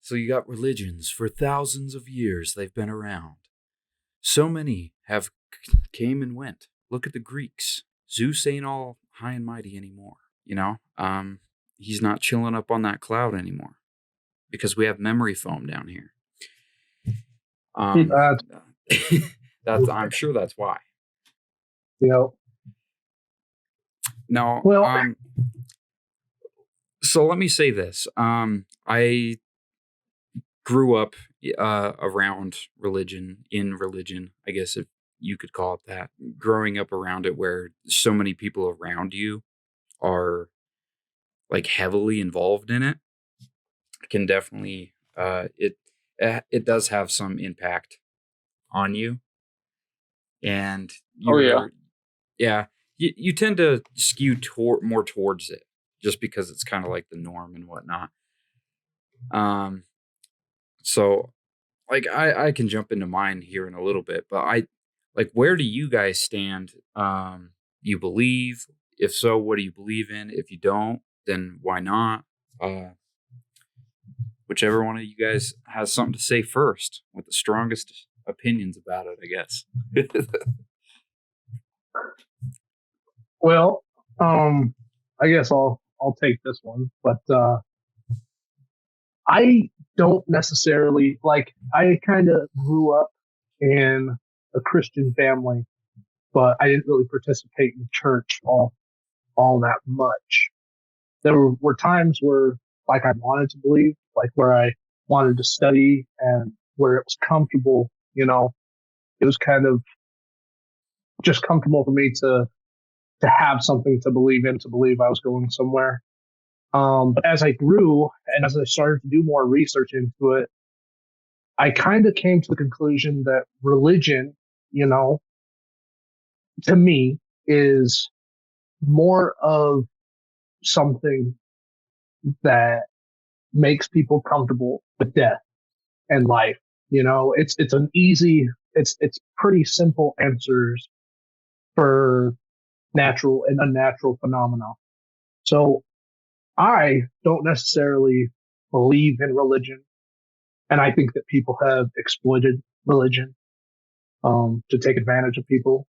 So you got religions for thousands of years they've been around. So many have came and went. Look at the Greeks. Zeus ain't all high and mighty anymore, you know? He's not chilling up on that cloud anymore because we have memory foam down here. I'm sure that's why. Now, well, so let me say this. I grew up around religion, I guess if you could call it that. Growing up around it where so many people around you are like heavily involved in it can definitely it does have some impact on you. And you tend to skew more towards it just because it's kind of like the norm and whatnot. So like I can jump into mine here in a little bit, but where do you guys stand? You believe? If so, what do you believe in? If you don't, then why not? Whichever one of you guys has something to say first with the strongest opinions about it, I guess. Well, I guess I'll take this one, but I don't necessarily I kind of grew up in a Christian family, but I didn't really participate in church all that much. There were times where I wanted to believe, where I wanted to study and where it was comfortable, it was kind of just comfortable for me to have something to believe in, to believe I was going somewhere. But as I grew and as I started to do more research into it, I kind of came to the conclusion that religion, to me is more of something that makes people comfortable with death and life. It's an easy, it's pretty simple answers for natural and unnatural phenomena. So I don't necessarily believe in religion. And I think that people have exploited religion, to take advantage of people.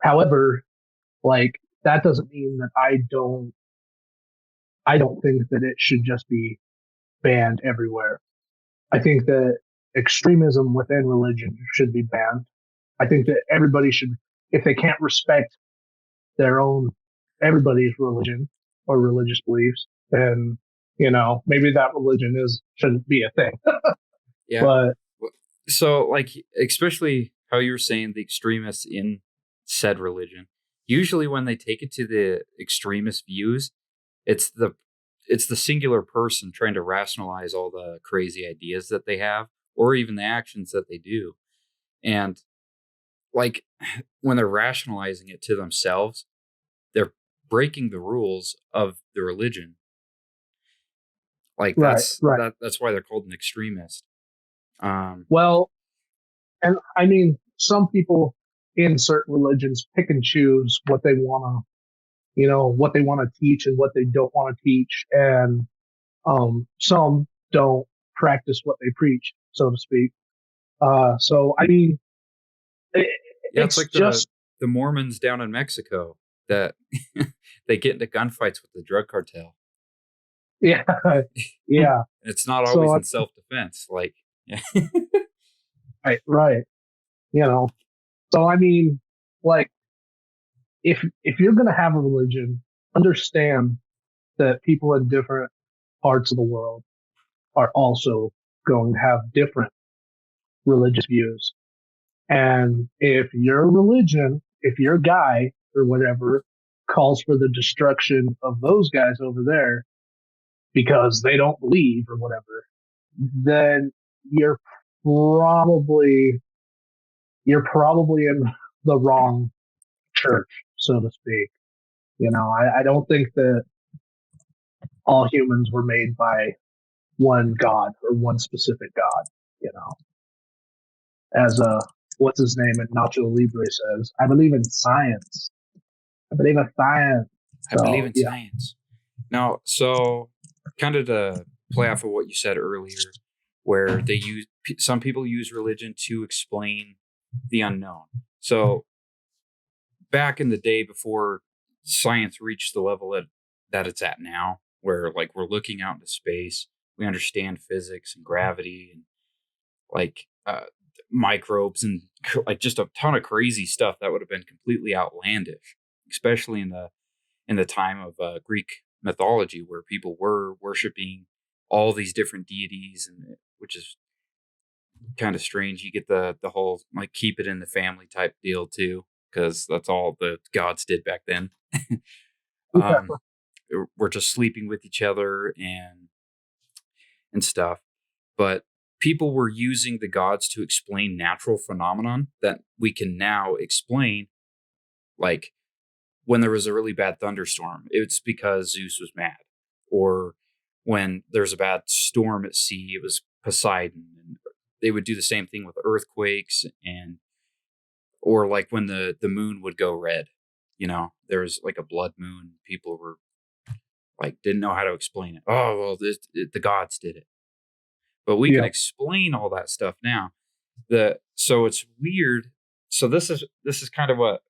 However, that doesn't mean that I don't think that it should just be banned everywhere. I think that extremism within religion should be banned. I think that everybody should, if they can't respect everybody's religion or religious beliefs, then, maybe that religion shouldn't be a thing. Yeah. But so especially how you were saying the extremists in said religion, usually when they take it to the extremist views, it's the singular person trying to rationalize all the crazy ideas that they have or even the actions that they do. And when they're rationalizing it to themselves, they're breaking the rules of the religion. That's why they're called an extremist. Well, and I mean, some people in certain religions pick and choose what they want to teach and what they don't want to teach. And some don't practice what they preach, so to speak. So, I mean, it's like just the Mormons down in Mexico that they get into gunfights with the drug cartel. Yeah. Yeah. It's not always in self-defense. Yeah. Right. So I mean, if you're going to have a religion, understand that people in different parts of the world are also going to have different religious views. And if your religion, if your guy or whatever calls for the destruction of those guys over there because they don't believe or whatever, then you're probably in the wrong church, so to speak. I don't think that all humans were made by one God or one specific God, as what's his name in Nacho Libre says, I believe in science. I believe in science. I believe in science. Now, so kind of to play off of what you said earlier, where some people use religion to explain the unknown. So back in the day, before science reached the level that it's at now, where like we're looking out into space, we understand physics and gravity and like microbes and like just a ton of crazy stuff that would have been completely outlandish, especially in the time of Greek mythology, where people were worshiping all these different deities, and which is kind of strange. You get the whole like keep it in the family type deal too, because that's all the gods did back then. Yeah. um, we're just sleeping with each other and stuff. But people were using the gods to explain natural phenomenon that we can now explain. Like when there was a really bad thunderstorm, it's because Zeus was mad. Or when there's a bad storm at sea, it was Poseidon. And they would do the same thing with earthquakes or like when the moon would go red. There was like a blood moon. People were like didn't know how to explain it. Oh well, the gods did it. But we can Yeah. explain all that stuff now. So it's weird. So this is kind of what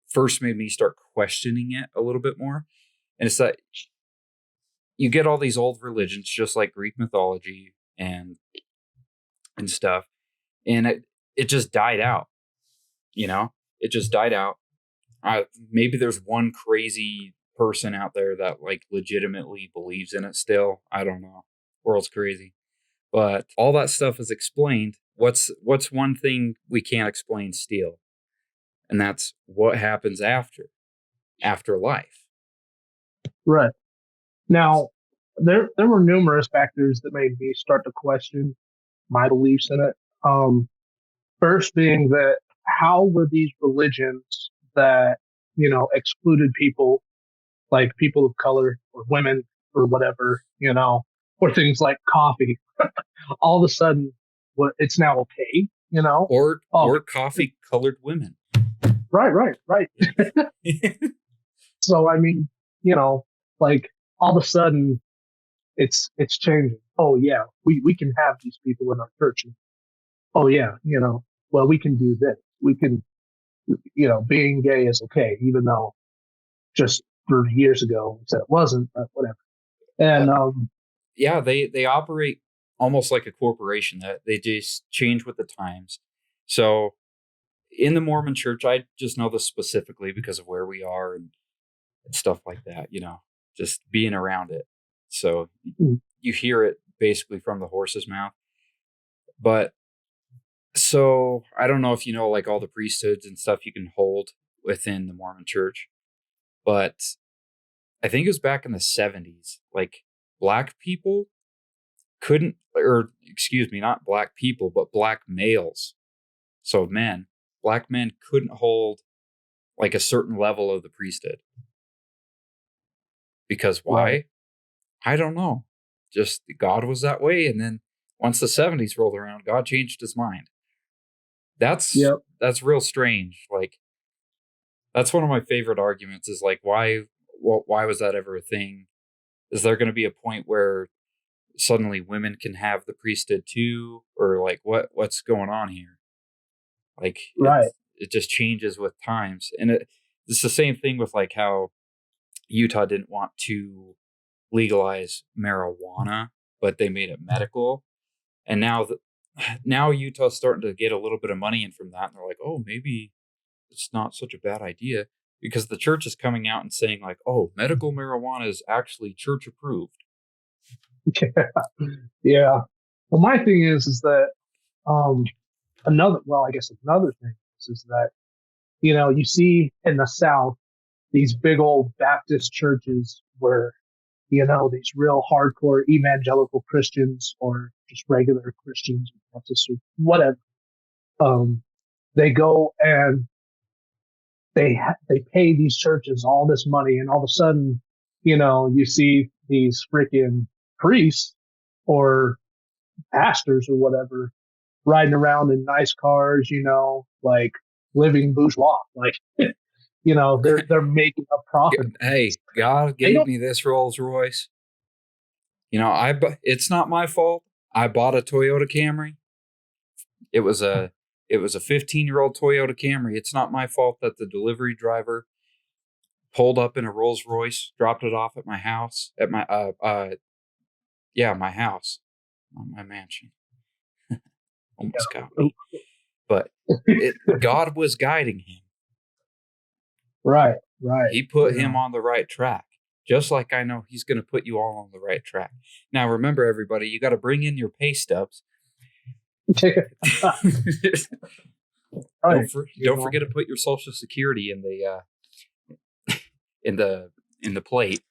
first made me start questioning it a little bit more. And it's that you get all these old religions, just like Greek mythology and stuff, and it just died out. It just died out. Maybe there's one crazy person out there that like legitimately believes in it still. I don't know. World's crazy. But all that stuff is explained. What's one thing we can't explain still? And that's what happens after life. Right. Now, there were numerous factors that made me start to question my beliefs in it. First being that how were these religions that, excluded people like people of color or women or whatever, or things like coffee, all of a sudden, it's now okay, Oh, Or coffee colored women. right. So, I mean, you know, like all of a sudden it's changing. Oh yeah, we can have these people in our church. Oh yeah, well, we can do this. We can, being gay is okay, even though just 30 years ago we said it wasn't, but whatever. Uh, And, yeah, they operate almost like a corporation that they just change with the times. So in the Mormon church, I just know this specifically because of where we are and stuff like that, just being around it. So you hear it basically from the horse's mouth. But so I don't know if you know like all the priesthoods and stuff you can hold within the Mormon church, but I think it was back in the 70s, like black people couldn't, or excuse me, not black people, but black males. So black men couldn't hold like a certain level of the priesthood. Because right. why? I don't know. Just God was that way. And then once the 70s rolled around, God changed his mind. Yep. That's real strange. Like, that's one of my favorite arguments is like, why was that ever a thing? Is there going to be a point where suddenly women can have the priesthood too? Or like, what's going on here? Like, Right. it just changes with times. And it's the same thing with like how Utah didn't want to legalize marijuana, but they made it medical. And now Utah's starting to get a little bit of money in from that. And they're like, oh, maybe it's not such a bad idea because the church is coming out and saying like, oh, medical marijuana is actually church approved. Yeah. Well, my thing is that, um, I guess another thing is that, you see in the South, these big old Baptist churches where, these real hardcore evangelical Christians or just regular Christians, Baptists or whatever, um, they go and they pay these churches all this money, and all of a sudden, you see these freaking priests or pastors or whatever riding around in nice cars, like living bourgeois, like they're making a profit. Hey, God They gave don't. me this Rolls Royce. It's not my fault. I bought a Toyota Camry. It was a 15-year-old Toyota Camry. It's not my fault that the delivery driver pulled up in a Rolls Royce, dropped it off at my house, my house, not my mansion. Almost got me. But God was guiding him. Right. He put him on the right track, just like I know he's going to put you all on the right track. Now, remember, everybody, you got to bring in your pay stubs. Don't forget to put your Social Security in the plate.